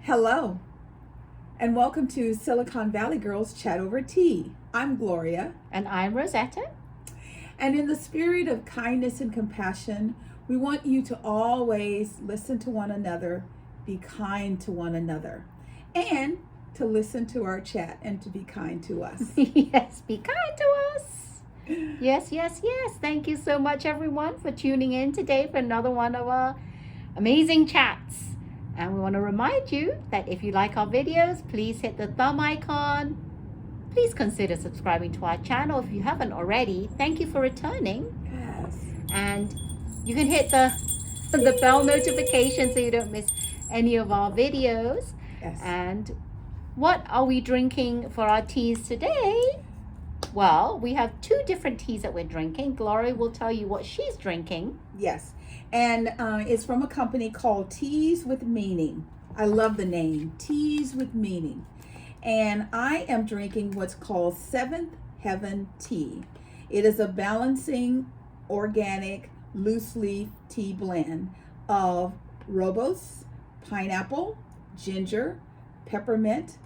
Hello, and welcome to Silicon Valley Girls Chat Over Tea. I'm Gloria, And I'm Rosetta. and in the spirit of kindness and compassion, we want you to always listen to one another, be kind to one another, and to listen to our chat and to be kind to us. Yes, be kind to us. Yes. Thank you so much, everyone, for tuning in today for another one of our amazing chats. And we want to remind you that if you like our videos, please hit the thumb icon. Please consider subscribing to our channel if you haven't already. Thank you for returning. Yes. And you can hit the bell notification so you don't miss any of our videos. Yes. And what are we drinking for our teas today? Well, we have two different teas that we're drinking. Gloria will tell you what she's drinking. Yes. And it's from a company called Teas with Meaning. I love the name, Teas with Meaning. And I am drinking what's called Seventh Heaven Tea. It is a balancing, organic, loose leaf tea blend of rooibos, pineapple, ginger, peppermint,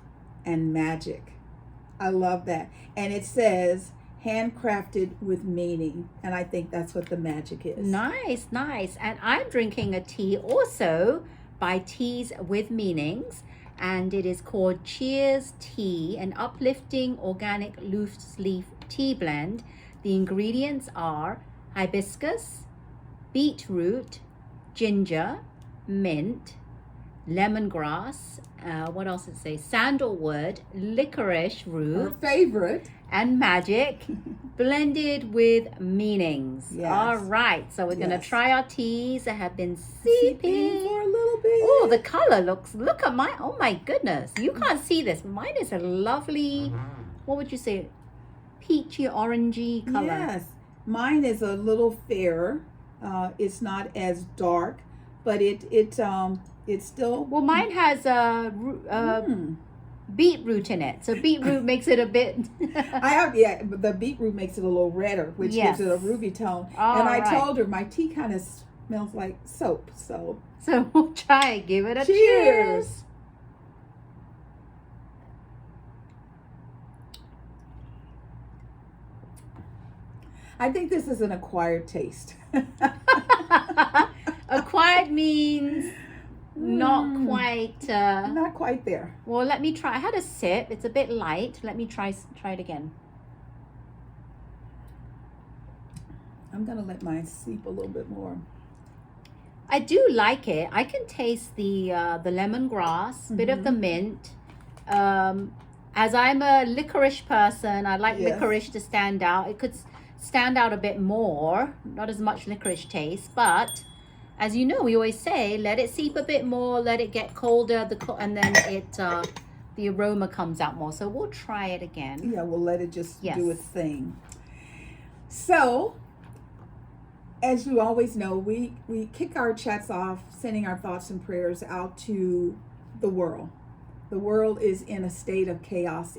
and magic. I love that. And it says handcrafted with meaning, and I think that's what the magic is. Nice. And I'm drinking a tea also by Teas with Meanings, and it is called Cheers Tea, an uplifting organic loose leaf tea blend. The ingredients are hibiscus, beetroot, ginger, mint, lemongrass, what else did it say? Sandalwood, licorice Her root, favorite. and magic, blended with meanings. Yes. All right, so we're gonna Yes. try our teas that have been Sipping sipping. for a little bit. Oh, the color look at mine. Oh my goodness, you can't see this. Mine is a lovely, what would you say, peachy orangey color. Yes, mine is a little fairer. It's not as dark, but it's still. Well, mine has beetroot in it, so beetroot makes it a bit. But the beetroot makes it a little redder, which Yes. gives it a ruby tone. All and I right. told her my tea kind of smells like soap. So So we'll try. Give it a cheers. cheers. I think this is an acquired taste. Acquired means not quite. Not quite there. Well, let me try. I had a sip. It's a bit light. Let me try it again. I'm gonna let mine seep a little bit more. I do like it. I can taste the lemongrass, bit of the mint. As I'm a licorice person, I like Yes. licorice to stand out. It could stand out a bit more, not as much licorice taste, but as you know, we always say, let it seep a bit more, let it get colder, and then the aroma comes out more. So we'll try it again. Yeah, we'll let it just Yes. do its thing. So, as you always know, we kick our chats off, sending our thoughts and prayers out to the world. The world is in a state of chaos.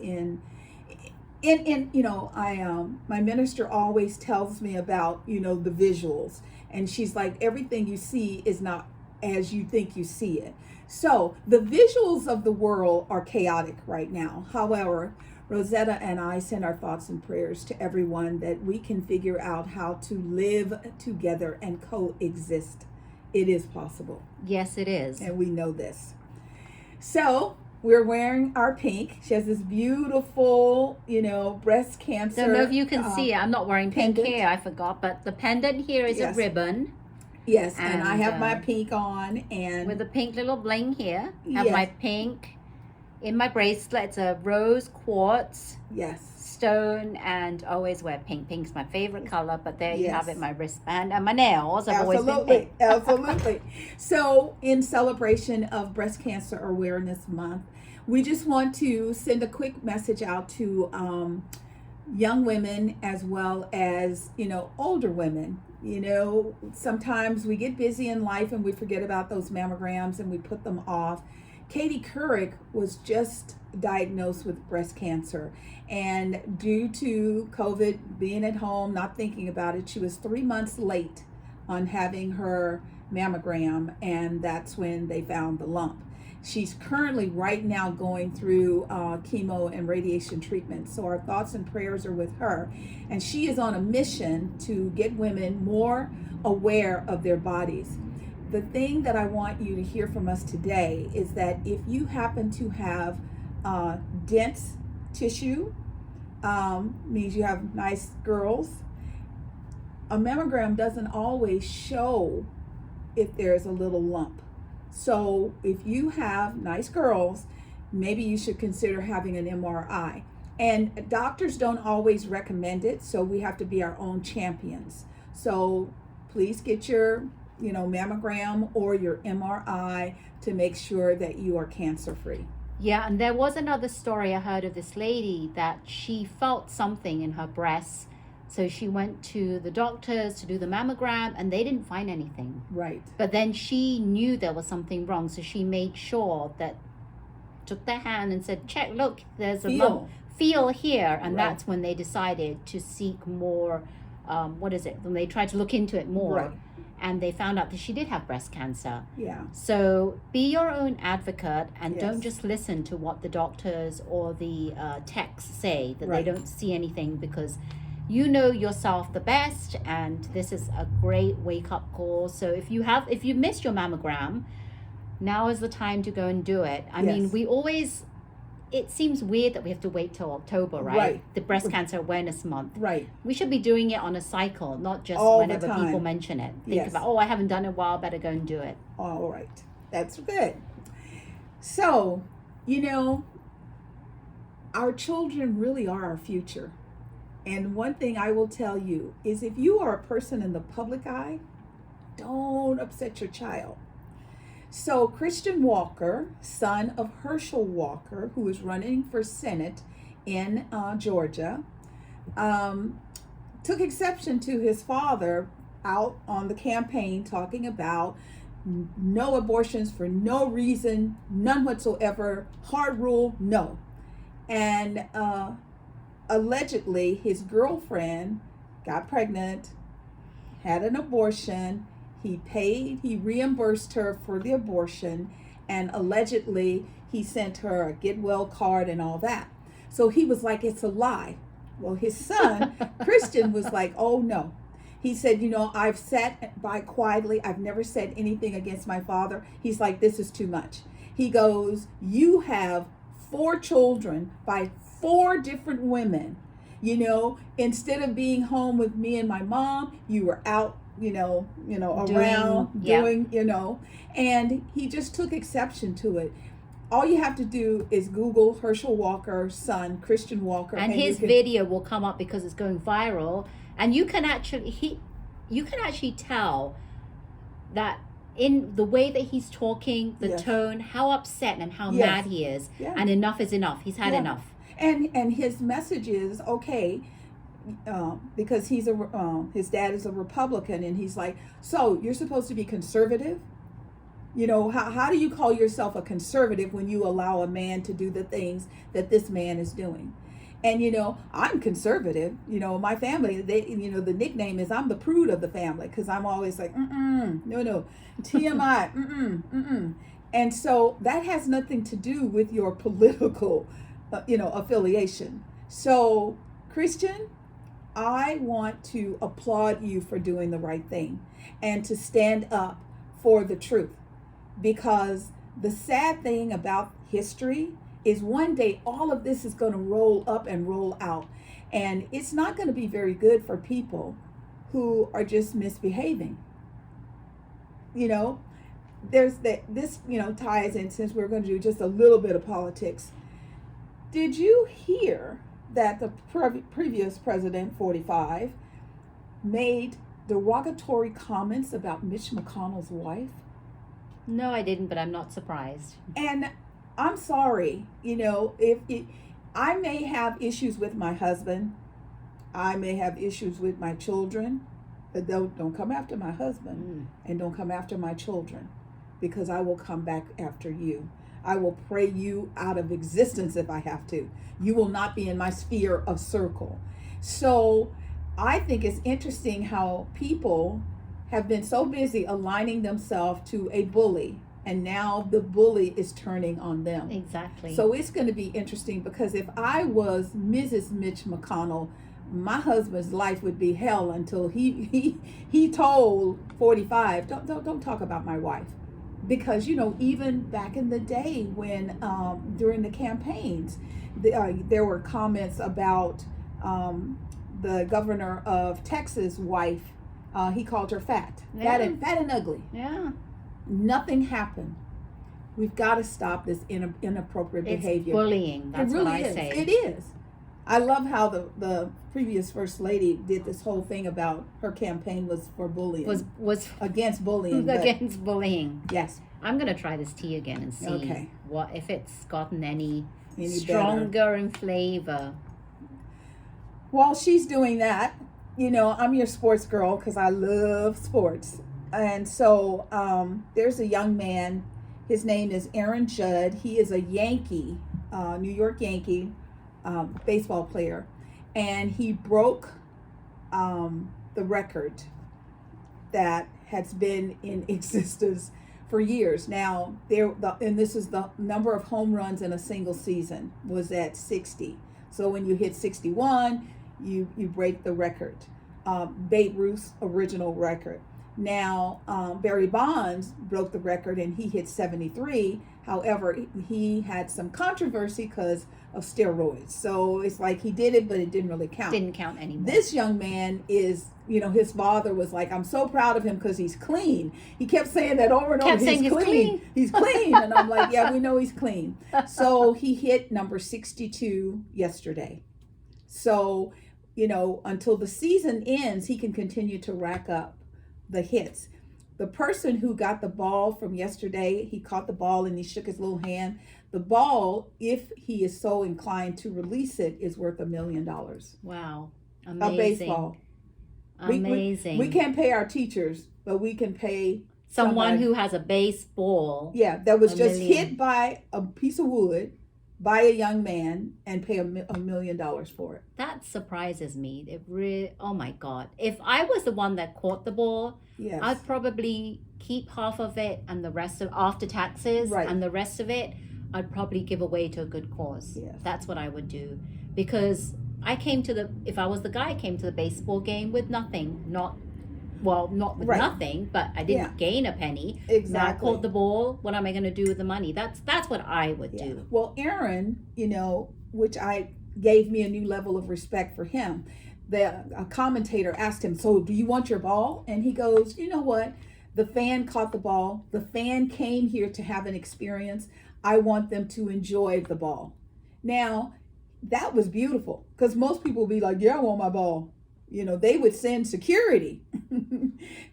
My minister always tells me about the visuals, and she's like, everything you see is not as you think you see it. So the visuals of the world are chaotic right now. However, Rosetta and I send our thoughts and prayers to everyone that we can figure out how to live together and coexist. It is possible, Yes, it is. and we know this. So we're wearing our pink. She has this beautiful, breast cancer. Don't know if you can see it. I'm not wearing pink pendant. here, I forgot, but the pendant here is Yes. a ribbon Yes, and I And, have my pink on, and with a pink little bling here. Have Yes. my pink in my bracelet. It's a rose quartz yes, stone, and always wear pink. Pink's my favorite color, but there you have Yes. it. My wristband and my nails have always been absolutely, pink. absolutely. So, in celebration of Breast Cancer Awareness Month, we just want to send a quick message out to young women as well as older women. Sometimes we get busy in life and we forget about those mammograms and we put them off. Katie Couric was just diagnosed with breast cancer, and due to COVID, being at home, not thinking about it, she was 3 months late on having her mammogram, and that's when they found the lump. She's currently right now going through chemo and radiation treatment. So our thoughts and prayers are with her. And she is on a mission to get women more aware of their bodies. The thing that I want you to hear from us today is that if you happen to have dense tissue, means you have nice girls, a mammogram doesn't always show if there's a little lump. So if you have nice girls, maybe you should consider having an MRI. And doctors don't always recommend it, so we have to be our own champions. So please get your, mammogram or your MRI to make sure that you are cancer free. Yeah, and there was another story I heard of this lady that she felt something in her breasts. So she went to the doctors to do the mammogram and they didn't find anything. Right. But then she knew there was something wrong. So she made sure that, took their hand and said, check, look, there's a lump. Feel here. And Right. that's when they decided to seek more, when they tried to look into it more. Right. And they found out that she did have breast cancer. Yeah. So be your own advocate and Yes. don't just listen to what the doctors or the techs say, that Right. they don't see anything, because you know yourself the best, and this is a great wake-up call. So if you missed your mammogram, now is the time to go and do it. I mean, it seems weird that we have to wait till October, right? Right. The Breast Cancer Awareness Month. Right. We should be doing it on a cycle, not just All the whenever time. people mention it. Think Yes. about, I haven't done it in a while, better go and do it. All right. That's good. So, our children really are our future. And one thing I will tell you is, if you are a person in the public eye, don't upset your child. So Christian Walker, son of Herschel Walker, who is running for Senate in Georgia, took exception to his father out on the campaign talking about no abortions for no reason, none whatsoever, hard rule, no. And allegedly his girlfriend got pregnant, had an abortion. He reimbursed her for the abortion, and allegedly he sent her a get well card and all that. So he was like, it's a lie. Well, his son, Christian, was like, oh no. He said, I've sat by quietly. I've never said anything against my father. He's like, this is too much. He goes, you have 4 children by 4 different women. Instead of being home with me and my mom, you were out, around doing, and he just took exception to it. All you have to do is Google Herschel Walker's son, Christian Walker, and his video will come up because it's going viral, and you can actually tell that in the way that he's talking, the Yes. tone, how upset and how Yes. mad he is, Yeah. and enough is enough. He's had Yeah. enough. And his message is okay, because his dad is a Republican, and he's like, so you're supposed to be conservative? How do you call yourself a conservative when you allow a man to do the things that this man is doing? And I'm conservative. My family, the nickname is I'm the prude of the family, because I'm always like, no, TMI, And so that has nothing to do with your political, affiliation. So, Christian, I want to applaud you for doing the right thing and to stand up for the truth. Because the sad thing about history is one day all of this is going to roll up and roll out. And it's not going to be very good for people who are just misbehaving. There's this ties in, since we're going to do just a little bit of politics. Did you hear that the previous president, 45, made derogatory comments about Mitch McConnell's wife? No, I didn't, but I'm not surprised. And I'm sorry, if I may have issues with my husband, I may have issues with my children, but don't come after my husband and don't come after my children, because I will come back after you. I will pray you out of existence if I have to. You will not be in my sphere of circle. So I think it's interesting how people have been so busy aligning themselves to a bully and now the bully is turning on them. Exactly. So it's going to be interesting, because if I was Mrs. Mitch McConnell, my husband's life would be hell until he told 45, don't talk about my wife. Because even back in the day when during the campaigns, there were comments about the governor of Texas' wife. He called her fat, Yeah. fat and ugly. Yeah. Nothing happened. We've got to stop this inappropriate behavior. It's bullying. That's it really what I is. say. It is. I love how the previous first lady did this whole thing about her campaign was for bullying. Was against bullying. against bullying. Yes. I'm gonna try this tea again and see what if it's gotten any stronger better in flavor. While she's doing that, I'm your sports girl because I love sports. And so there's a young man. His name is Aaron Judd. He is a Yankee, New York Yankee baseball player. And he broke the record that has been in existence for years. Now, and this is the number of home runs in a single season was at 60. So when you hit 61, you break the record. Babe Ruth's original record. Now, Barry Bonds broke the record and he hit 73. However, he had some controversy because of steroids. So it's like he did it, but it didn't really count. Didn't count anymore. This young man is, his father was like, I'm so proud of him because he's clean. He kept saying that over and over. He's clean. He's clean. And I'm like, yeah, we know he's clean. So he hit number 62 yesterday. So, until the season ends, he can continue to rack up the hits. The person who got the ball from yesterday, he caught the ball and he shook his little hand. The ball, if he is so inclined to release it, is worth $1 million. Wow. Amazing. A baseball. Amazing. We can't pay our teachers, but we can pay someone who has a baseball. Yeah, that was just hit by a piece of wood by a young man and pay $1 million for it. That surprises me. It really, oh my God. If I was the one that caught the ball, yes, I'd probably keep half of it and the rest of after taxes, right, and the rest of it I'd probably give away to a good cause. Yes. That's what I would do, because if I was the guy, I came to the baseball game with nothing, not with right, nothing, but I didn't gain a penny. Exactly. Now I caught the ball. What am I going to do with the money? That's what I would do. Well, Aaron, which gave me a new level of respect for him. A commentator asked him, so do you want your ball? And he goes, you know what? The fan caught the ball. The fan came here to have an experience. I want them to enjoy the ball. Now, that was beautiful, because most people would be like, yeah, I want my ball. They would send security.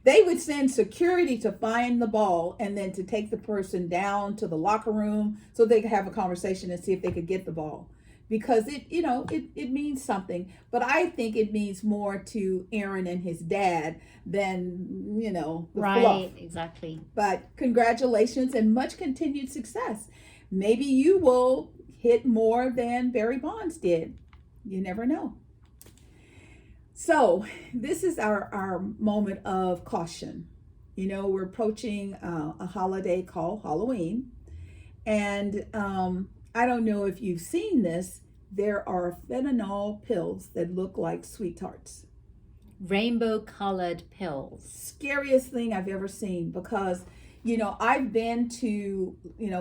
They would send security to find the ball and then to take the person down to the locker room so they could have a conversation and see if they could get the ball. Because it means something. But I think it means more to Aaron and his dad than, the right, fluff. Exactly. But congratulations and much continued success. Maybe you will hit more than Barry Bonds did. You never know. So this is our moment of caution. We're approaching a holiday called Halloween. And I don't know if you've seen this. There are fentanyl pills that look like sweet tarts. Rainbow colored pills. Scariest thing I've ever seen, because I've been to,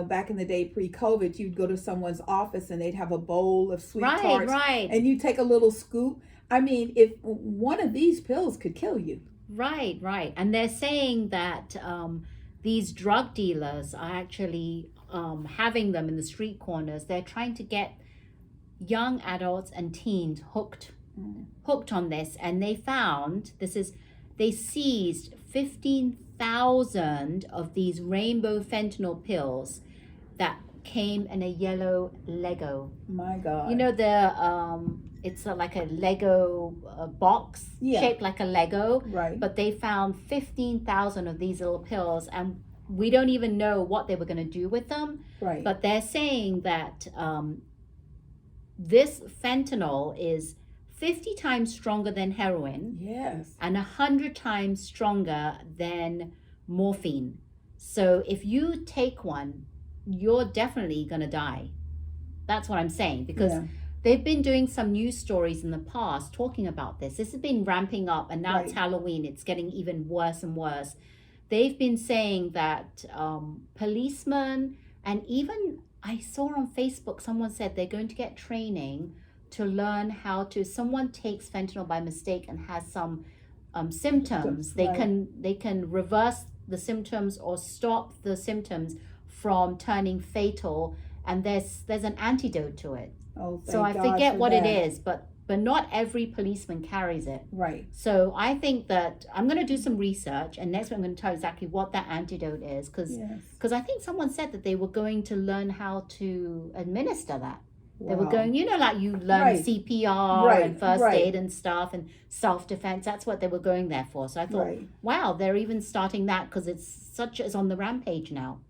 back in the day pre-COVID, you'd go to someone's office and they'd have a bowl of sweet tarts. Right. And you take a little scoop. I mean, if one of these pills could kill you. Right. And they're saying that these drug dealers are actually having them in the street corners. They're trying to get young adults and teens hooked on this. And they seized 15,000 of these rainbow fentanyl pills that came in a yellow Lego. My God. It's like a Lego box shaped like a Lego. Right. But they found 15,000 of these little pills, and we don't even know what they were going to do with them. Right. But they're saying that this fentanyl is 50 times stronger than heroin. Yes. And 100 times stronger than morphine. So if you take one, you're definitely going to die. That's what I'm saying, because Yeah. they've been doing some news stories in the past talking about this. This has been ramping up, and now it's Right. Halloween. It's getting even worse and worse. They've been saying that policemen, and even I saw on Facebook someone said they're going to get training to learn how to. Someone takes fentanyl by mistake and has some symptoms. They Right. can reverse the symptoms or stop the symptoms from turning fatal, and there's an antidote to it. Oh, So I thank God forget for what it that. is, but not every policeman carries it. Right. So I think that I'm going to do some research, and next week I'm going to tell you exactly what that antidote is, because Yes. I think someone said that they were going to learn how to administer that. They were Wow. going, like you learn Right. CPR Right. and first Right. aid and stuff and self-defense. That's what they were going there for. So I thought, Right. wow, they're even starting that, because it's on the rampage now.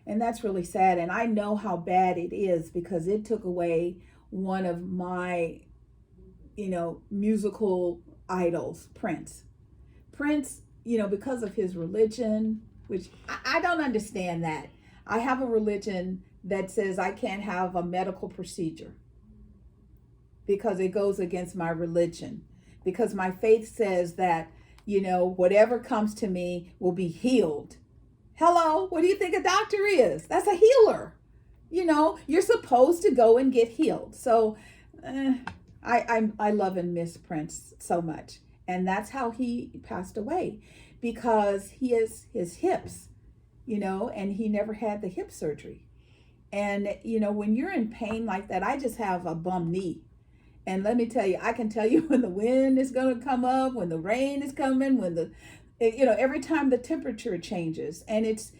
And that's really sad. And I know how bad it is because it took away one of my, musical idols, Prince. Prince, because of his religion, which I don't understand that. I have a religion that says I can't have a medical procedure because it goes against my religion. Because my faith says that, whatever comes to me will be healed. Hello, what do you think a doctor is? That's a healer. You're supposed to go and get healed. So I love and miss Prince so much. And that's how he passed away, because he has his hips, and he never had the hip surgery. And, when you're in pain like that, I just have a bum knee. And let me tell you, I can tell you when the wind is going to come up, when the rain is coming, every time the temperature changes, and it's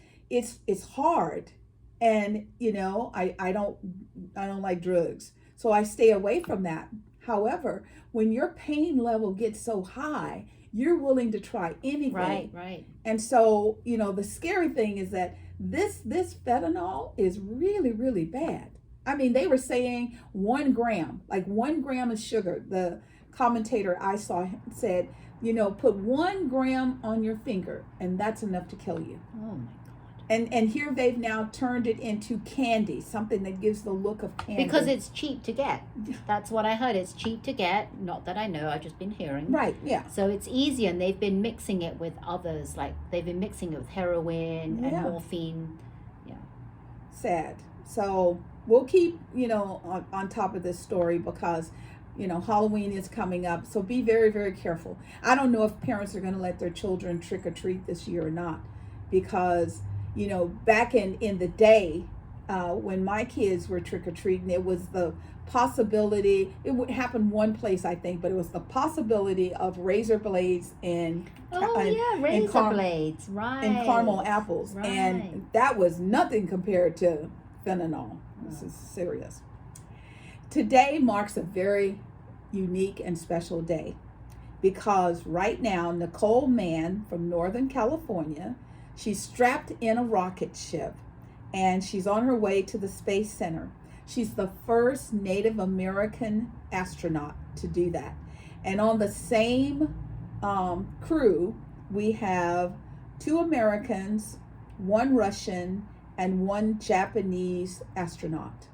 hard. And, I don't like drugs. So I stay away from that. However, when your pain level gets so high, you're willing to try anything. Right. And so, the scary thing is that this fentanyl is really, really bad. I mean, they were saying 1 gram, like 1 gram of sugar. The commentator I saw said, put 1 gram on your finger and that's enough to kill you. Oh my God. And here they've now turned it into candy, something that gives the look of candy. Because it's cheap to get. That's what I heard. It's cheap to get. Not that I know. I've just been hearing. Right, yeah. So it's easy, and they've been mixing it with others. Like they've been mixing it with heroin and morphine. Yeah. Sad. So we'll keep, on top of this story because, Halloween is coming up. So be very, very careful. I don't know if parents are going to let their children trick or treat this year or not, because back in the day, when my kids were trick-or-treating, it was the possibility, it would happen one place, I think, but it was the possibility of razor blades and razor blades, right, and caramel apples, right. And that was nothing compared to fentanyl. This is serious. Today marks a very unique and special day, because right now Nicole Mann from Northern California, she's strapped in a rocket ship and she's on her way to the Space Center. She's the first Native American astronaut to do that. And on the same crew, we have 2 Americans, 1 Russian, and 1 Japanese astronaut.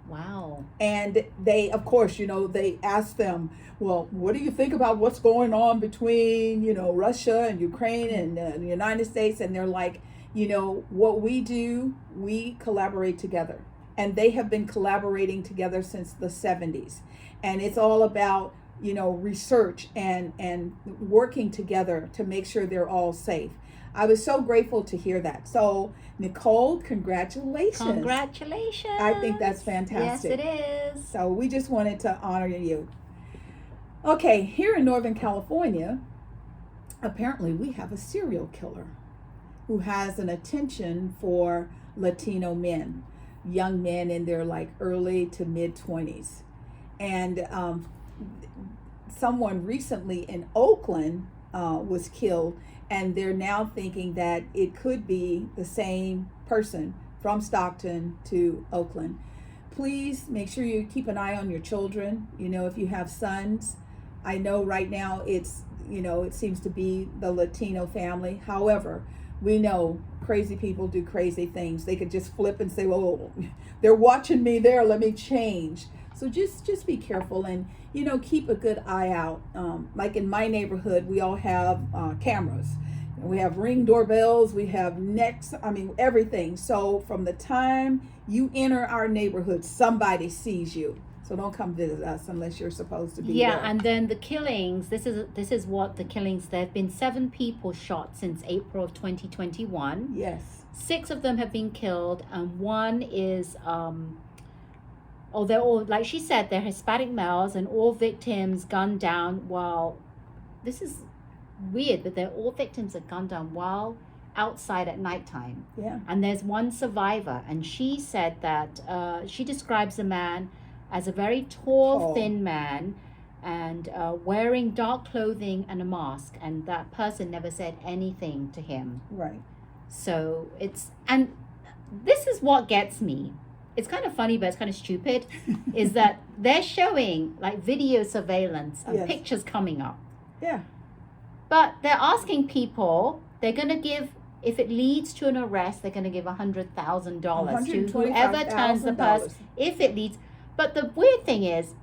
Wow. And they, of course, they asked them, well, what do you think about what's going on between, Russia and Ukraine and the United States? And they're like, what we do, we collaborate together. And they have been collaborating together since the 70s. And it's all about, research and working together to make sure they're all safe. I was so grateful to hear that. So, Nicole, congratulations. Congratulations. I think that's fantastic. Yes, it is. So we just wanted to honor you. Okay, here in Northern California, apparently we have a serial killer who has an attention for Latino men, young men in their early to mid 20s. And someone recently in Oakland was killed, and they're now thinking that it could be the same person from Stockton to Oakland. Please make sure you keep an eye on your children. If you have sons, I know right now it seems to be the Latino family. However, we know crazy people do crazy things. They could just flip and say, well, they're watching me there, let me change. So just be careful, and keep a good eye out. Like in my neighborhood, we all have cameras. We have Ring doorbells, we have everything. So from the time you enter our neighborhood, somebody sees you. So don't come visit us unless you're supposed to be there. And then the killings, this is what the killings, there have been 7 people shot since April of 2021. Yes. 6 of them have been killed, and 1 is they're all, like she said, they're Hispanic males, and all victims gunned down while, this is weird, but they're all victims are gunned down while outside at nighttime. Yeah. And there's 1 survivor, and she said that she describes the man as a very tall, thin man, and wearing dark clothing and a mask, and that person never said anything to him. Right. So and this is what gets me. It's kind of funny, but it's kind of stupid, is that they're showing like video surveillance and pictures coming up. Yeah. But they're asking people, they're going to give, if it leads to an arrest, they're going to give $100,000 to whoever turns the person, if it leads. But the weird thing is,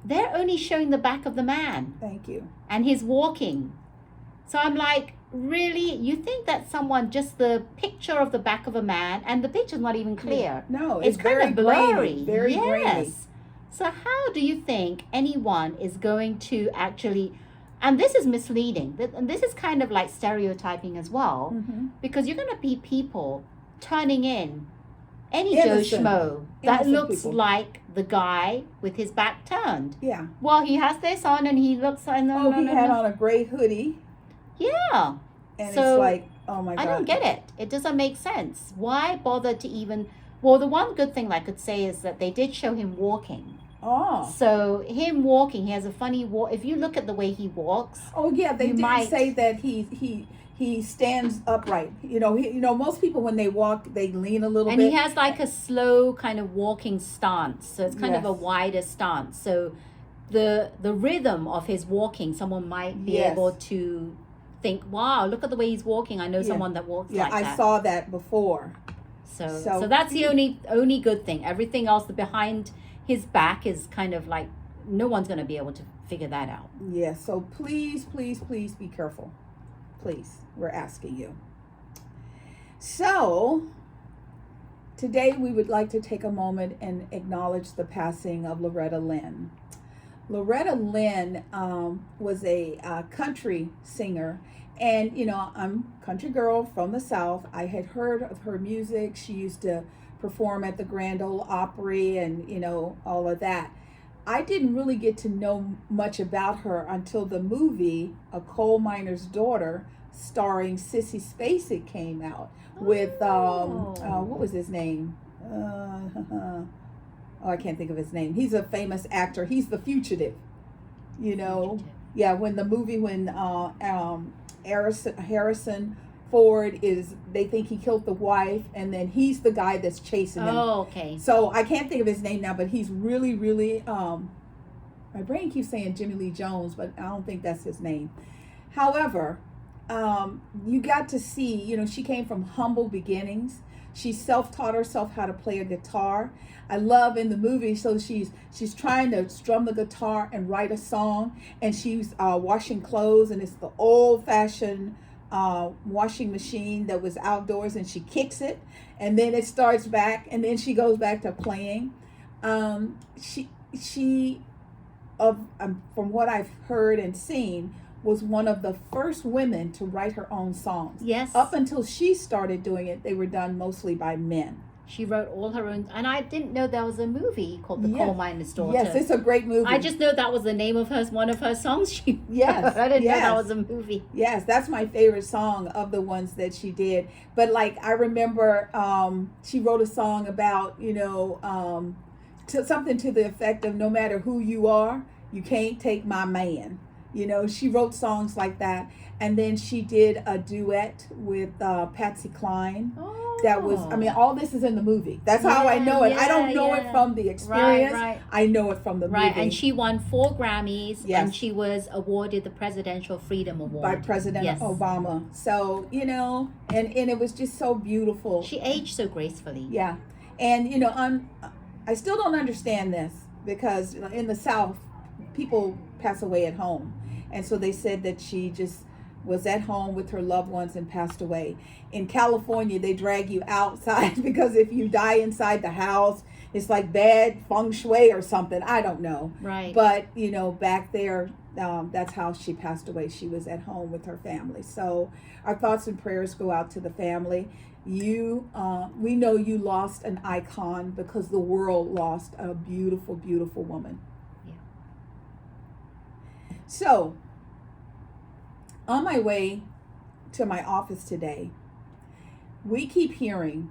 they're only showing the back of the man. Thank you. And he's walking. So I'm like, really? You think that someone, just the picture of the back of a man, and the picture's not even clear. No, it's kind very of blurry. Grainy, very grainy. So how do you think anyone is going to actually, and this is misleading, and this is kind of like stereotyping as well, because you're going to be people turning in any Joe Schmo that looks like the guy with his back turned. Yeah. Well, he has this on, and he looks like, he had on a gray hoodie. Yeah. And so it's like, oh my God. I don't get it. It doesn't make sense. Why bother to even, well, the one good thing I could say is that they did show him walking. Oh. So him walking, he has a funny walk. If you look at the way he walks. Oh yeah, they did say that he stands upright. Most people when they walk, they lean a little bit. And he has like a slow kind of walking stance. So it's kind of a wider stance. So the rhythm of his walking, someone might be able to think, wow, look at the way he's walking. I know someone that walks like that. Yeah, I saw that before. So that's the only good thing. Everything else, the behind his back is kind of like, no one's going to be able to figure that out. Yeah, so please, please, please be careful. Please, we're asking you. So today we would like to take a moment and acknowledge the passing of Loretta Lynn. Loretta Lynn was a country singer, and I'm a country girl from the South. I had heard of her music. She used to perform at the Grand Ole Opry and all of that. I didn't really get to know much about her until the movie A Coal Miner's Daughter, starring Sissy Spacek, came out with what was his name? I can't think of his name. He's a famous actor. He's the fugitive. Yeah, when the movie Harrison Ford they think he killed the wife, and then he's the guy that's chasing him. Oh, okay. So I can't think of his name now, but he's really, really, my brain keeps saying Jimmy Lee Jones, but I don't think that's his name. However, you got to see, she came from humble beginnings. She self-taught herself how to play a guitar. I love in the movie, so she's trying to strum the guitar and write a song, and she's washing clothes, and it's the old-fashioned washing machine that was outdoors, and she kicks it, and then it starts back, and then she goes back to playing. She from what I've heard and seen, was one of the first women to write her own songs. Yes. Up until she started doing it, they were done mostly by men. She wrote all her own, and I didn't know there was a movie called The Coal Miner's Daughter. Yes, it's a great movie. I just know that was the name of one of her songs she Yes. I didn't know that was a movie. Yes, that's my favorite song of the ones that she did. But like I remember she wrote a song about, something to the effect of, no matter who you are, you can't take my man. She wrote songs like that. And then she did a duet with Patsy Cline. Oh. that was, I mean, all this is in the movie. That's how I know it. I don't know it from the experience. Right. I know it from the movie. Right, and she won 4 Grammys, Yes. and she was awarded the Presidential Freedom Award. By President Yes. Obama. So, you know, and it was just so beautiful. She aged so gracefully. Yeah. And, you know, I still don't understand this because in the South, people pass away at home. And so they said that she just was at home with her loved ones and passed away. In California, they drag you outside because if you die inside the house, it's like bad feng shui or something. I don't know. Right. But, you know, back there, that's how she passed away. She was at home with her family. So our thoughts and prayers go out to the family. We know you lost an icon because the world lost a beautiful, beautiful woman. Yeah. So, on my way to my office today, we keep hearing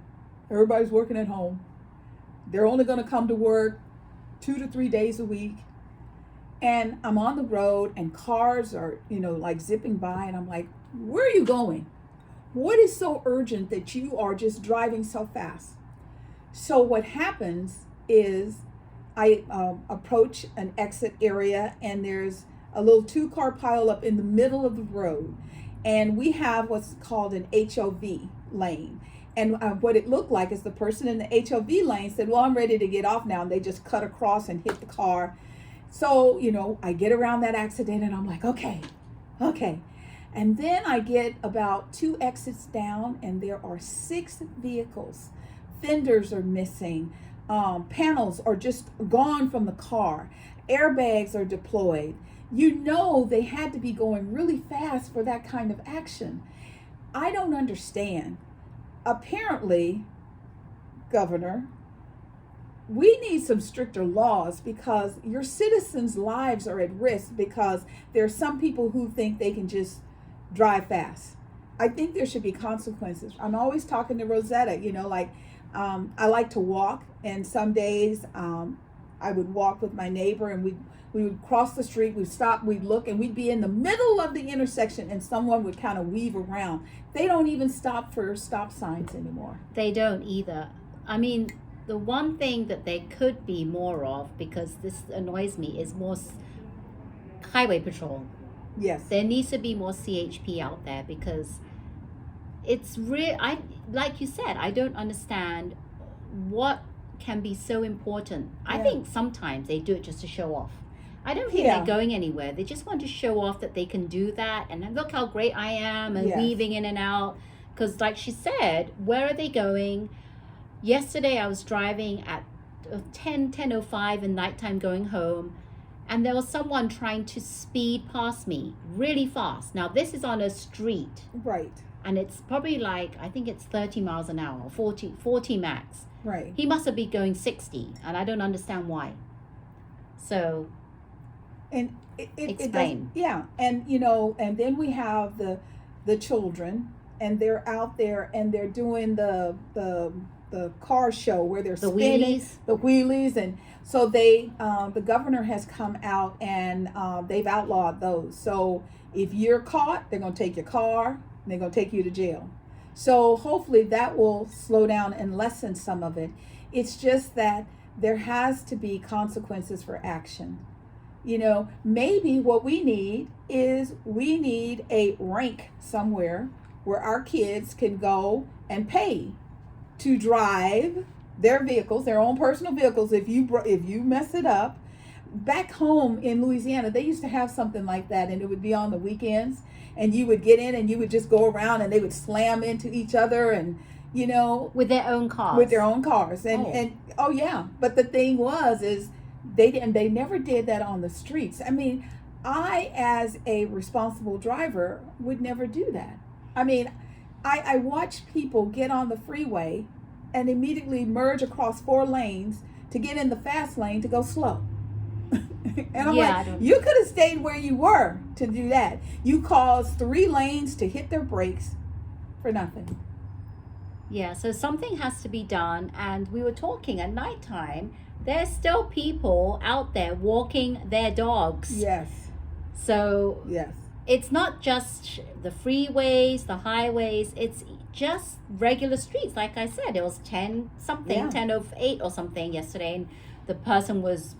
everybody's working at home. They're only going to come to work 2 to 3 days a week. And I'm on the road and cars are, you know, like zipping by. And I'm like, where are you going? What is so urgent that you are just driving so fast? So what happens is I approach an exit area and there's a little 2-car pile up in the middle of the road. And we have what's called an HOV lane. And what it looked like is the person in the HOV lane said, well, I'm ready to get off now. And they just cut across and hit the car. So, you know, I get around that accident and I'm like, okay. And then I get about 2 exits down and there are 6 vehicles. Fenders are missing. Panels are just gone from the car. Airbags are deployed. You know, they had to be going really fast for that kind of action. I don't understand. Apparently, Governor, we need some stricter laws because your citizens' lives are at risk because there are some people who think they can just drive fast. I think there should be consequences. I'm always talking to Rosetta, you know, like I like to walk, and some days I would walk with my neighbor and we would cross the street, we'd stop, we'd look, and we'd be in the middle of the intersection and someone would kind of weave around. They don't even stop for stop signs anymore. They don't either. I mean, the one thing that there could be more of, because this annoys me, is more highway patrol. Yes. There needs to be more CHP out there because it's real. Like you said, I don't understand what can be so important. I think sometimes they do it just to show off. I don't think they're going anywhere. They just want to show off that they can do that and look how great I am and weaving in and out. Because like she said, where are they going? Yesterday I was driving at 10:05 in nighttime going home, and there was someone trying to speed past me really fast. Now this is on a street. Right. And it's probably like, I think it's 30 miles an hour, 40 max. Right. He must have been going 60, and I don't understand why. So, and explain. And you know, and then we have the children, and they're out there and they're doing the car show where they're spinning the wheelies, and so they the governor has come out and they've outlawed those. So if you're caught, they're going to take your car and they're going to take you to jail. So hopefully that will slow down and lessen some of it. It's just that there has to be consequences for action. You know, maybe what we need is a rank somewhere where our kids can go and pay to drive their vehicles, their own personal vehicles. If you mess it up, back home in Louisiana, they used to have something like that, and it would be on the weekends, and you would get in and you would just go around and they would slam into each other, and you know, with their own cars. And but the thing is they never did that on the streets. I mean, I as a responsible driver would never do that. I mean, I watch people get on the freeway and immediately merge across 4 lanes to get in the fast lane to go slow. And I'm like, you could have stayed where you were to do that. You caused 3 lanes to hit their brakes for nothing. Yeah, so something has to be done. And we were talking at nighttime, there's still people out there walking their dogs. Yes. So yes, it's not just the freeways, the highways, it's just regular streets. Like I said, it was 10 something, Yeah. 10:08 or something yesterday, and the person was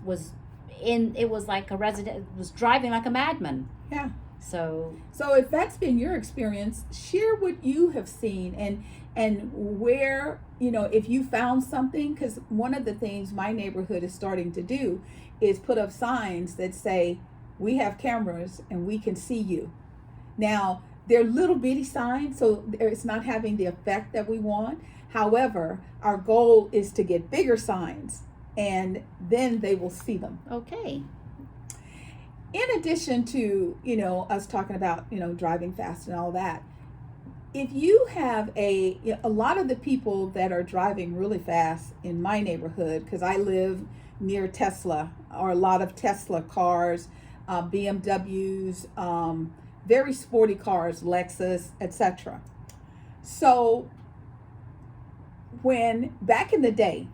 in. It was like a resident was driving like a madman. Yeah. So So if that's been your experience, share what you have seen and where, if you found something, because one of the things my neighborhood is starting to do is put up signs that say, we have cameras and we can see you. Now, they're little bitty signs, so it's not having the effect that we want. However, our goal is to get bigger signs, and then they will see them. okay. In addition to, us talking about, driving fast and all that, if you have a lot of the people that are driving really fast in my neighborhood, because I live near Tesla, or a lot of Tesla cars, BMWs, very sporty cars, Lexus, etc. So when back in the day,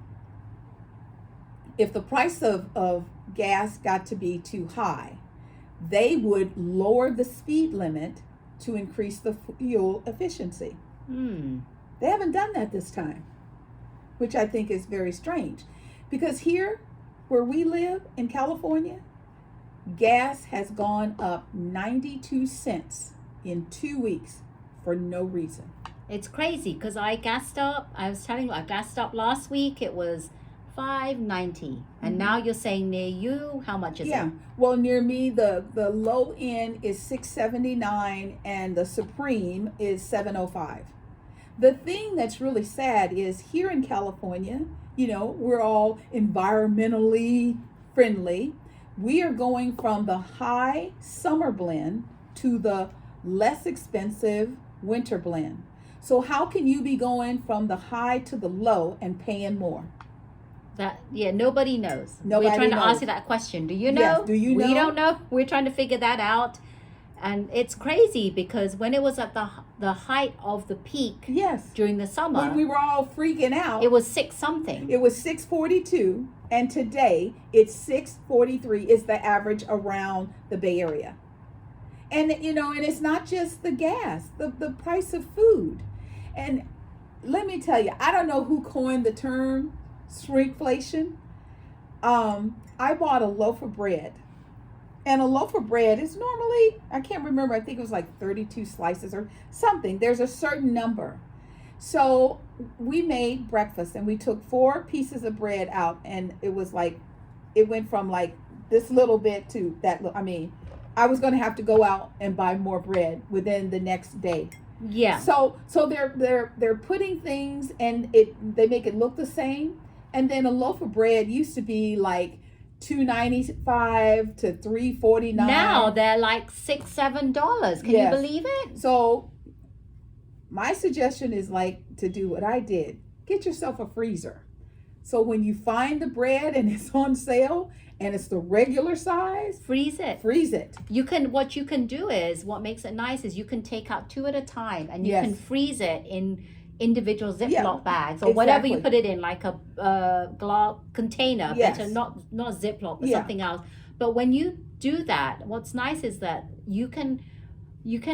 if the price of gas got to be too high, they would lower the speed limit to increase the fuel efficiency. They haven't done that this time, which I think is very strange, because here where we live in California, gas has gone up 92 cents in 2 weeks for no reason. It's crazy because I gassed up. I was telling you, I gassed up last week. It was $5.90, and now you're saying near you, how much is it? Yeah, well, near me, the low end is $6.79 and the supreme is $7.05. The thing that's really sad is here in California, we're all environmentally friendly. We are going from the high summer blend to the less expensive winter blend. So how can you be going from the high to the low and paying more? Nobody knows. Nobody We're trying to knows. ask you that question. Do you know? Yes, do you know? We don't know. We're trying to figure that out. And it's crazy because when it was at the height of the peak Yes. during the summer, When we were all freaking out, it was 6 something. it was 642, and today it's 643 is the average around the Bay Area. And and it's not just the gas, the price of food. And let me tell you, I don't know who coined the term shrinkflation. I bought a loaf of bread. And a loaf of bread is normally, I can't remember, I think it was like 32 slices or something. There's a certain number. So we made breakfast and we took 4 pieces of bread out, and it was like, it went from like this little bit to that. I was going to have to go out and buy more bread within the next day. Yeah. So they're putting things, and they make it look the same. And then a loaf of bread used to be like $2.95 to $3.49. Now they're like $6-7. Can Yes. you believe it? So my suggestion is like to do what I did. Get yourself a freezer. So when you find the bread and it's on sale and it's the regular size, Freeze it. freeze it. What you can do is, what makes it nice is you can take out 2 at a time, and you Yes. can freeze it in individual Ziploc Yeah, bags or whatever you exactly. put it in, like a glass container, Yes. better not Ziploc, but Yeah. something else. But when you do that, what's nice is that you can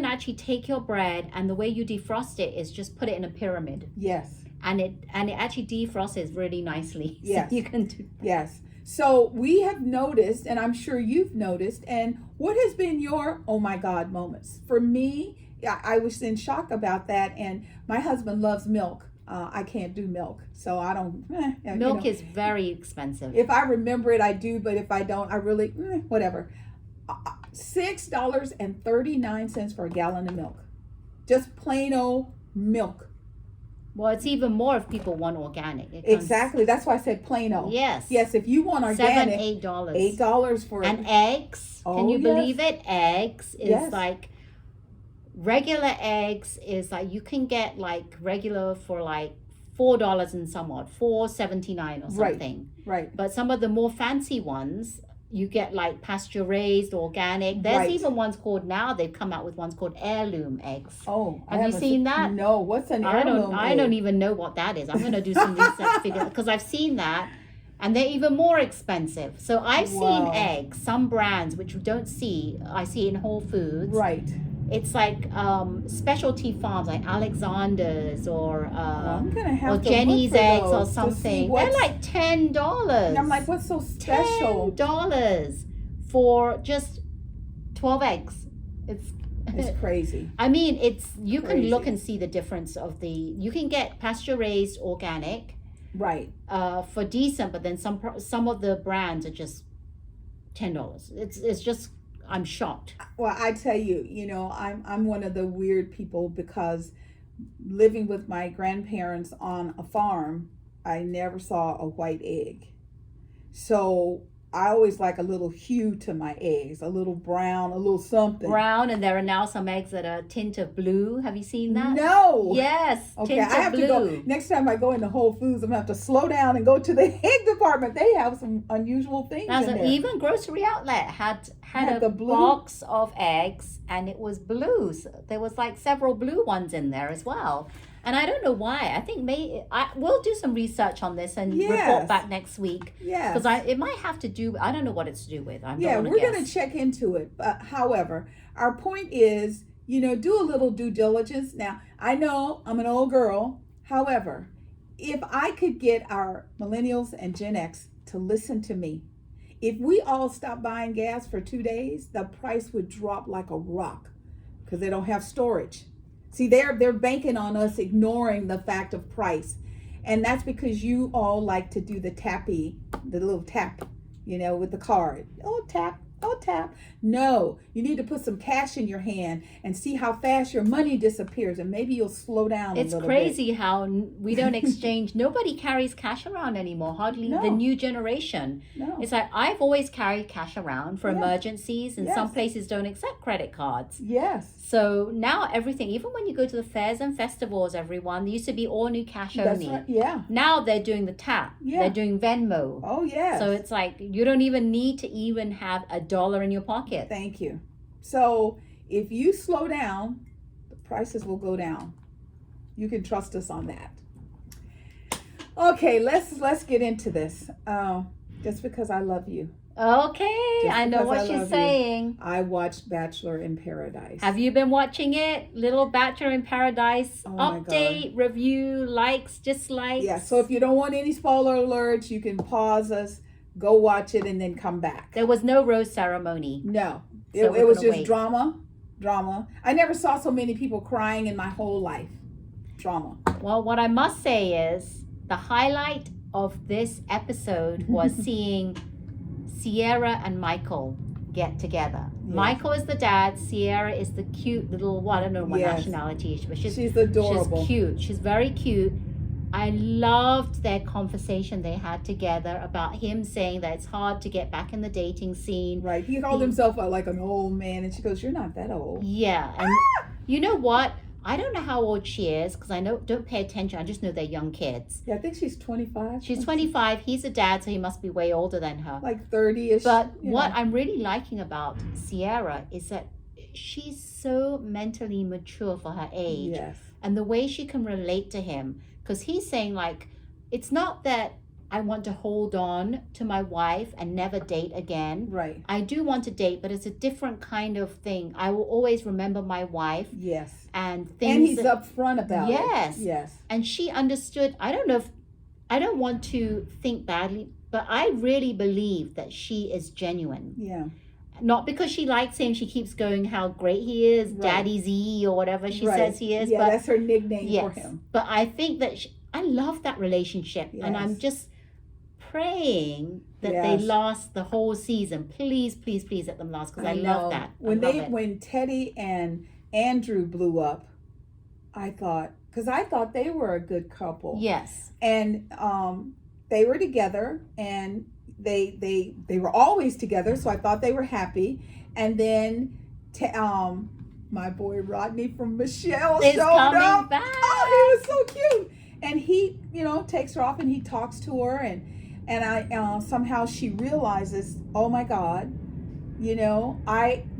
actually take your bread, and the way you defrost it is just put it in a pyramid, Yes. and it actually defrosts really nicely. Yes. So you can do that. Yes. So we have noticed, and I'm sure you've noticed, and what has been your oh my God moments? For me, I was in shock about that, and my husband loves milk. I can't do milk, so I don't. Milk is very expensive. If I remember it, I do, but if I don't, I really whatever. $6.39 for a gallon of milk, just plain old milk. Well, it's even more if people want organic. It comes- Exactly. That's why I said plain old. Yes. Yes. If you want organic, $7-8. $8 for And eggs. Oh, Can you yes. believe it? Eggs is Yes. like regular eggs is like you can get like regular for like $4 and somewhat, $4.79 or Right. something. Right. But some of the more fancy ones, you get like pasture raised, organic. There's Right. even ones called, now they've come out with ones called heirloom eggs. Oh, I Have you haven't seen that? No. What's an I heirloom don't egg? even know what that is. I'm going to do some research figure, because I've seen that, and they're even more expensive. So I've Wow. seen eggs, some brands which you don't see. I see in Whole Foods. Right. It's like specialty farms like Alexander's or I'm gonna or have to look Jenny's for eggs or those to see something. They're what's. like $10. I'm like, what's so special? $10 for just 12 eggs. It's It's crazy. I mean, it's you can Crazy. look and see the difference of the. You can get pasture raised organic Right. for decent, but then some of the brands are just $10. It's just I'm shocked. Well, I tell you, I'm one of the weird people because living with my grandparents on a farm, I never saw a white egg. So I always like a little hue to my eggs, a little brown, a little something. Brown, and there are now some eggs that are tint of blue. Have you seen that? No. Yes, Okay, tint I of have blue. to go. Next time I go into Whole Foods, I'm going to have to slow down and go to the egg department. They have some unusual things in there. Even Grocery Outlet had Had a the blue? box of eggs, and it was blue. So there was like several blue ones in there as well. And I don't know why. I think we'll do some research on this and report Yes. back next week. Yes. Because it might have to do. I don't know what it's to do with. Yeah, we're going to check into it. But however, our point is, do a little due diligence. Now, I know I'm an old girl. However, if I could get our millennials and Gen X to listen to me, if we all stop buying gas for 2 days, the price would drop like a rock because they don't have storage. See, they're banking on us ignoring the fact of price. And that's because you all like to do the little tap, with the card. Oh, tap. No, you need to put some cash in your hand and see how fast your money disappears, and maybe you'll slow down a little bit. It's crazy how we don't exchange. Nobody carries cash around anymore. Hardly No. the new generation. No. It's like I've always carried cash around for Yeah. emergencies, and Yes. some places don't accept credit cards. Yes. So now everything, even when you go to the fairs and festivals, everyone, there used to be all new cash That's only. right. Yeah. Now they're doing the tap. Yeah. They're doing Venmo. Oh, yes. So it's like you don't even need to even have $1 in your pocket. Thank you. So if you slow down, the prices will go down. You can trust us on that. Okay, let's get into this. Just because I love you. Okay, Just I know because what I she's love you. saying. I watched Bachelor in Paradise. Have you been watching it? Little Bachelor in Paradise Oh my update, review, likes, dislikes. Yeah, so if you don't want any spoiler alerts, you can pause us, go watch it, and then come back. There was no rose ceremony. No, So it was gonna just wait. drama. I never saw so many people crying in my whole life. Drama. Well, what I must say is the highlight of this episode was seeing Sierra and Michael get together. Yes. Michael is the dad. Sierra is the cute little, well, I don't know what Yes. nationality she is, but She's adorable. She's cute. She's very cute. I loved their conversation they had together about him saying that it's hard to get back in the dating scene. Right. He called himself like an old man, and she goes, "You're not that old." Yeah, and you know what? I don't know how old she is because I don't pay attention. I just know they're young kids. Yeah, I think she's 25. She's 25. He's a dad, so he must be way older than her. Like 30-ish. But you what know. I'm really liking about Sierra is that she's so mentally mature for her age. Yes. And the way she can relate to him, because he's saying like, it's not that I want to hold on to my wife and never date again. Right. I do want to date, but it's a different kind of thing. I will always remember my wife Yes. and things. And he's that- upfront about Yes. it. Yes. And she understood. I don't want to think badly, but I really believe that she is genuine. Yeah. Not because she likes him, she keeps going how great he is, Right. Daddy Z or whatever she Right. says he is. Yeah, but that's her nickname yes, for him. but I think that I love that relationship, and I'm Yes. just praying that Yes. they last the whole season. Please, please, please let them last because I love know. that. When Teddy and Andrew blew up, I thought they were a good couple. Yes. And they were together, and they were always together, so I thought they were happy. And then my boy Rodney from Michelle It's showed coming up. back. Oh, he was so cute. And he, takes her off and he talks to her, and I somehow she realizes, oh my God,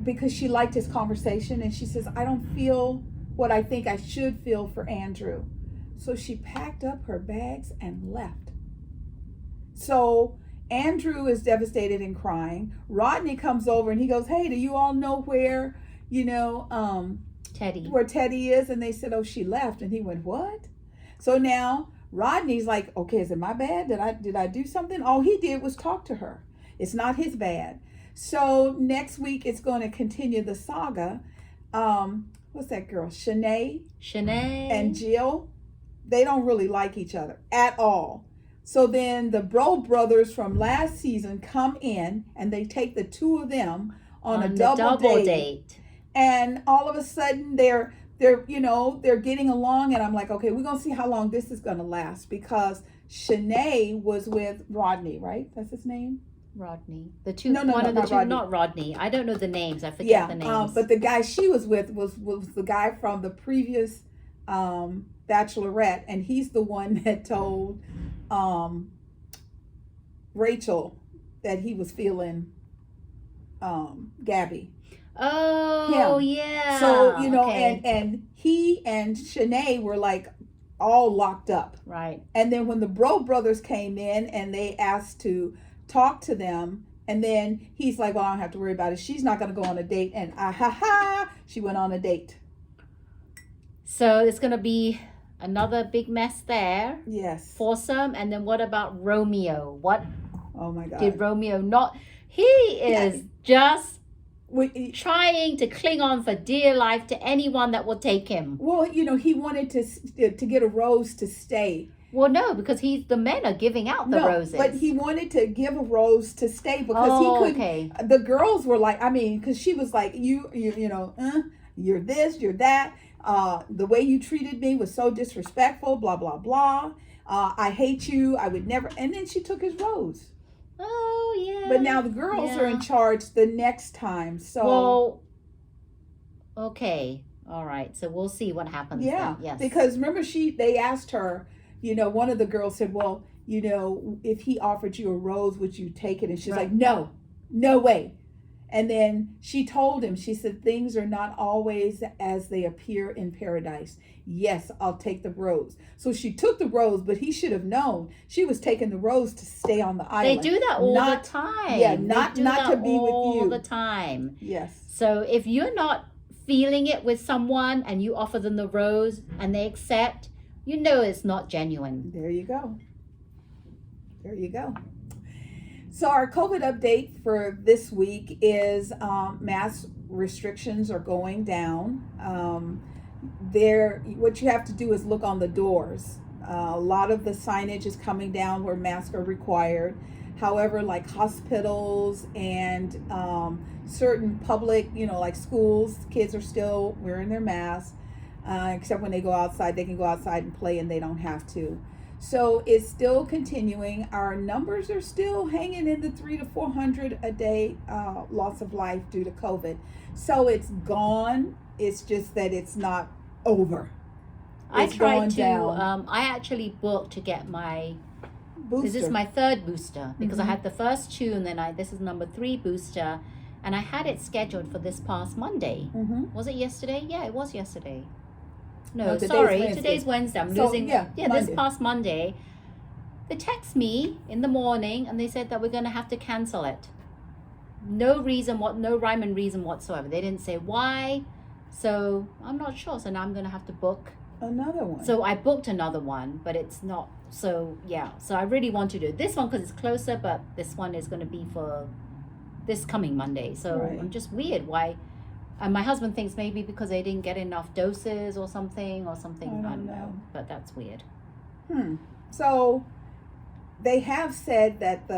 because she liked his conversation, and she says, I don't feel what I think I should feel for Andrew. So she packed up her bags and left. So Andrew is devastated and crying. Rodney comes over and he goes, hey, do you all know where, you know, Teddy. where Teddy is, and they said, "Oh, she left," and he went, "What?" So now Rodney's like, "Okay, is it my bad? Did I do something?" All he did was talk to her. It's not his bad. So next week it's going to continue the saga. What's that girl? Shanae and Shanae. Jill. They don't really like each other at all. So then the Bro brothers from last season come in and they take the two of them on a On the double double date. date. And all of a sudden they're getting along, and I'm like, okay, we're gonna see how long this is gonna last, because Shanae was with Rodney, right? That's his name. Rodney. The two, No, one of the not two, Rodney. not Rodney. I don't know the names. I forget the names. But the guy she was with was the guy from the previous Bachelorette, and he's the one that told Rachel that he was feeling Gabby. Oh, Him. yeah. So okay. and he and Shanae were like all locked up. Right. And then when the Bro brothers came in and they asked to talk to them, and then he's like, "Well, I don't have to worry about it. She's not going to go on a date." And she went on a date. So it's going to be another big mess there. Yes. Foursome. And then what about Romeo? What Oh my God. did Romeo not? He is just trying to cling on for dear life to anyone that will take him. Well, he wanted to get a rose to stay. Well, no, because the men are giving out the roses. But he wanted to give a rose to stay because he couldn't. Okay. The girls were like, I mean, because she was like, you're this, you're that. The way you treated me was so disrespectful. Blah blah blah. I hate you. I would never. And then she took his rose. Oh yeah. But now the girls are in charge the next time. So. Well. Okay. All right. So we'll see what happens. Yeah. Then. Yes. Because remember, they asked her. One of the girls said, "Well, if he offered you a rose, would you take it?" And she's like, "No, no way." And then she told him, she said, "Things are not always as they appear in paradise. Yes, I'll take the rose." So she took the rose, but he should have known she was taking the rose to stay on the island. They do that all the time. Yeah, not to be with you all the time. Yes. So if you're not feeling it with someone and you offer them the rose and they accept, it's not genuine. There you go. There you go. So our COVID update for this week is mask restrictions are going down. What you have to do is look on the doors. A lot of the signage is coming down where masks are required. However, like hospitals and certain public, like schools, kids are still wearing their masks. Except when they go outside, they can go outside and play and they don't have to. So it's still continuing. Our numbers are still hanging in the 300 to 400 a day loss of life due to COVID. So it's gone. It's just that it's not over. I actually booked to get my booster. This is my third booster because I had the first two, and then this is number 3 booster, and I had it scheduled for this past Monday. Was it yesterday? Yeah, it was yesterday. No, sorry, today's Wednesday. I'm losing. This past Monday, they text me in the morning and they said that we're going to have to cancel it. No rhyme and reason whatsoever. They didn't say why, so I'm not sure. So now I'm going to have to book another one. So I booked another one, but it's not. So yeah, so I really want to do this one because it's closer, but this one is going to be for this coming Monday. So I'm just weird why. And my husband thinks maybe because they didn't get enough doses or something. I don't know. But that's weird. So they have said that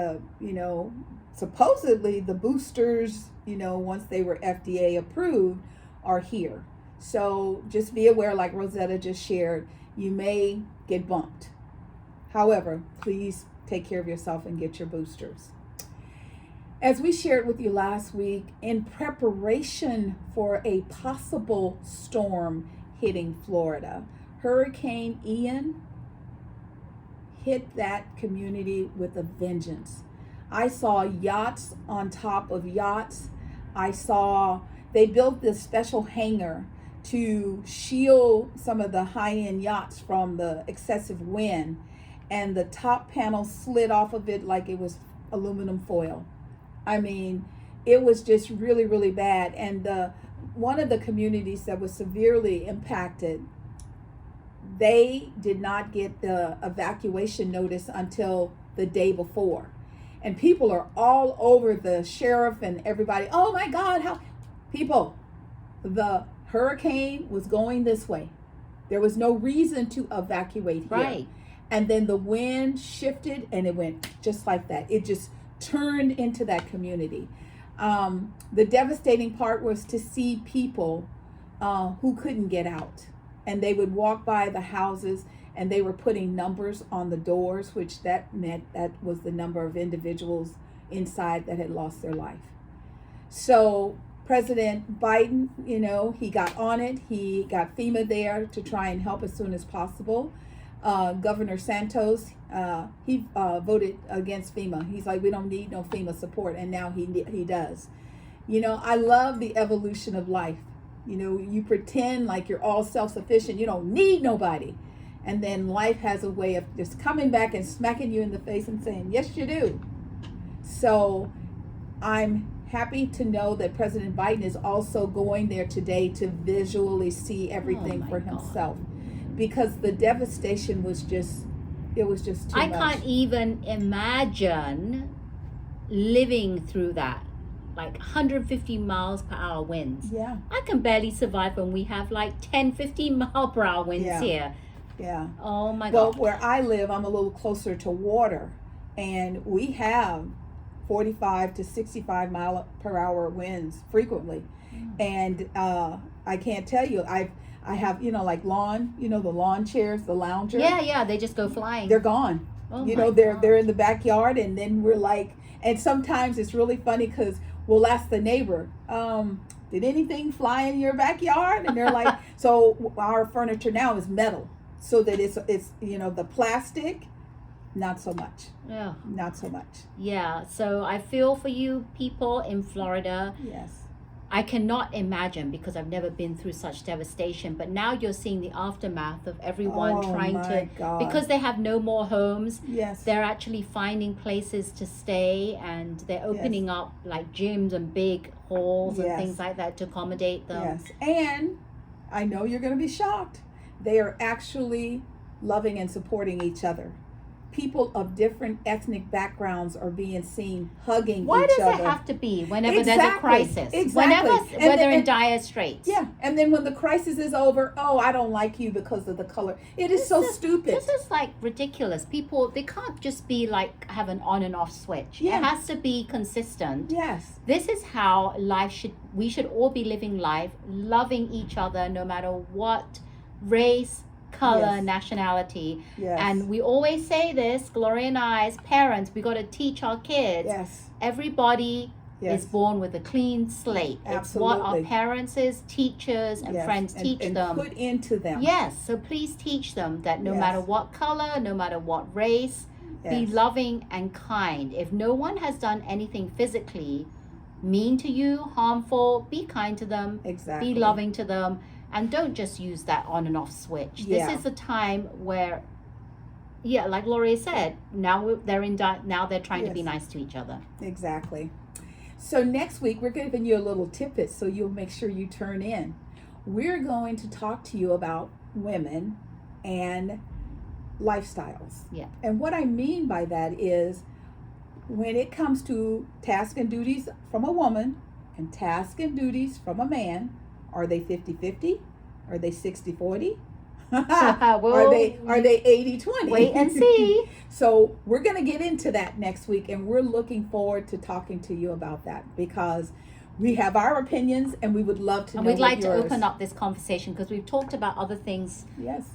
supposedly the boosters, once they were FDA approved, are here. So just be aware, like Rosetta just shared, you may get bumped. However, please take care of yourself and get your boosters. As we shared with you last week, in preparation for a possible storm hitting Florida, Hurricane Ian hit that community with a vengeance. I saw yachts on top of yachts. They built this special hangar to shield some of the high-end yachts from the excessive wind, and the top panel slid off of it like it was aluminum foil. I mean, it was just really, really bad. And one of the communities that was severely impacted, they did not get the evacuation notice until the day before. And people are all over the sheriff and everybody. Oh my God, how people, the hurricane was going this way. There was no reason to evacuate here. Right. And then the wind shifted and it went just like that. It just turned into that community. The devastating part was to see people who couldn't get out. And they would walk by the houses and they were putting numbers on the doors, which that meant that was the number of individuals inside that had lost their life. So President Biden, he got on it. He got FEMA there to try and help as soon as possible. Governor Santos, he voted against FEMA. He's like, we don't need no FEMA support, and now he does. I love the evolution of life. You pretend like you're all self-sufficient. You don't need nobody. And then life has a way of just coming back and smacking you in the face and saying, yes, you do. So I'm happy to know that President Biden is also going there today to visually see everything for himself. Because the devastation was just too much. I can't even imagine living through that. Like 150 miles per hour winds. Yeah. I can barely survive when we have like 10, 15 mile per hour winds here. Yeah. Oh my Well, God. where I live, I'm a little closer to water, and we have 45 to 65 mile per hour winds frequently. And I can't tell you, I have, like lawn, the lawn chairs, the loungers. Yeah, they just go flying. They're gone. Oh they're in the backyard, and then we're like, and sometimes it's really funny because we'll ask the neighbor, did anything fly in your backyard? And they're like, so our furniture now is metal, so that it's the plastic, not so much. Yeah. Not so much. Yeah, so I feel for you people in Florida. Yes. I cannot imagine because I've never been through such devastation. But now you're seeing the aftermath of everyone trying to, God. because they have no more homes. Yes. They're actually finding places to stay, and they're opening up like gyms and big halls and things like that to accommodate them. Yes. And I know you're going to be shocked. They are actually loving and supporting each other. People of different ethnic backgrounds are being seen hugging Why each other. does it have to be whenever there's a crisis? Exactly. When they're in dire straits. Yeah, and then when the crisis is over, oh, I don't like you because of the color. It is so stupid. This is like ridiculous. People, they can't just be like have an on and off switch. Yeah. It has to be consistent. Yes. This is how we should all be living life, loving each other no matter what race, color, nationality. Yes. And we always say this, Gloria and I, as parents, we got to teach our kids. Yes. Everybody is born with a clean slate. Absolutely. It's what our parents, teachers, and friends teach them. Put into them. Yes, so please teach them that no matter what color, no matter what race, be loving and kind. If no one has done anything physically mean to you, harmful, be kind to them. Exactly. Be loving to them. And don't just use that on and off switch. This is a time where, like Gloria said, now they're trying to be nice to each other. Exactly. So next week, we're giving you a little tidbit so you'll make sure you turn in. We're going to talk to you about women and lifestyles. Yeah. And what I mean by that is when it comes to tasks and duties from a woman and tasks and duties from a man, are they 50-50? Are they 60-40? Are they 80-20? Wait and see. So we're going to get into that next week, and we're looking forward to talking to you about that because we have our opinions and we would love to know. And we'd like yours. to open up this conversation because we've talked about other things. Yes.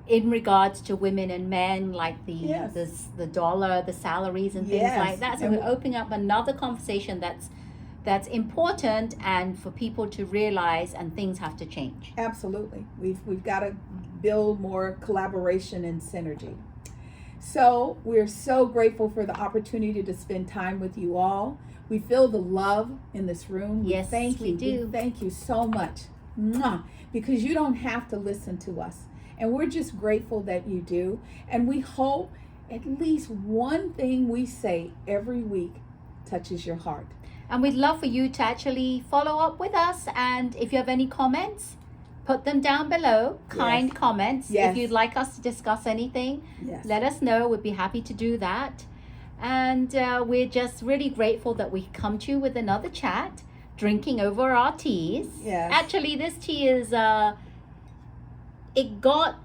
In regards to women and men, like the dollar, the salaries and things like that. So And we're opening up another conversation that's important and for people to realize, and things have to change. Absolutely. We've got to build more collaboration and synergy. So we're so grateful for the opportunity to spend time with you all. We feel the love in this room. Yes, we do. We thank you so much. Mwah. Because you don't have to listen to us. And we're just grateful that you do. And we hope at least one thing we say every week touches your heart. And we'd love for you to actually follow up with us. And if you have any comments, put them down below. Kind comments. Yes. If you'd like us to discuss anything, Yes. let us know. We'd be happy to do that. And we're just really grateful that we come to you with another chat, drinking over our teas. Yes. Actually, this tea is, it got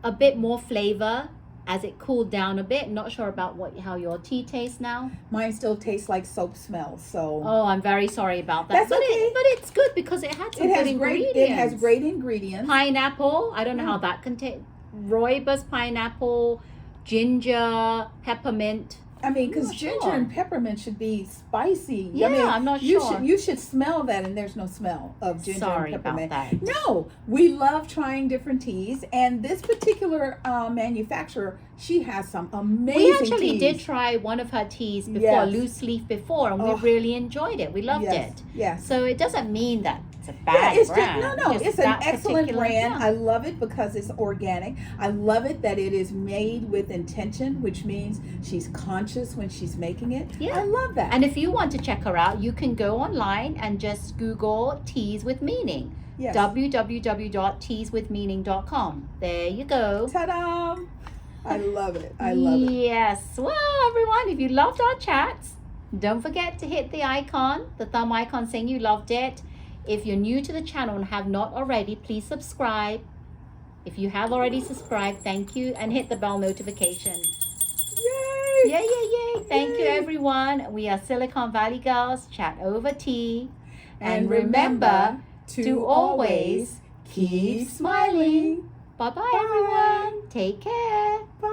a bit more flavor as it cooled down a bit. Not sure about how your tea tastes now. Mine still tastes like soap smell. So Oh, I'm very sorry about that. That's but okay. but it's good because it had some good ingredients. It has great ingredients. Pineapple. I don't know how that can taste. Rooibos pineapple, ginger, peppermint. I mean, because not ginger sure. and peppermint should be spicy. Yeah, I mean, I'm not you sure. You should smell that, and there's no smell of ginger Sorry and about peppermint. that. No, we love trying different teas, and this particular manufacturer, she has some amazing We actually teas. did try one of her teas before, Yes. loose leaf before, and Oh. we really enjoyed it. We loved Yes, it. yes. So it doesn't mean that it's a Yeah, bad it's brand. just no. Just It's an that excellent particular- brand. yeah. I love it because it's organic. I love it that it is made with intention, which means she's conscious when she's making it. Yeah. I love that. And if you want to check her out, you can go online and just Google Teas with Meaning. Yes. www.teaswithmeaning.com. There you go. Ta-da! I love it. I love it. Yes. Well, everyone, if you loved our chats, don't forget to hit the icon, the thumb icon saying you loved it. If you're new to the channel and have not already, please subscribe. If you have already subscribed, thank you, and hit the bell notification. Yay! Yay, yay, yay. Thank you, Yay. everyone. We are Silicon Valley Girls, chat over tea. And remember to always keep smiling. Bye-bye, Bye. everyone. Take care. Bye.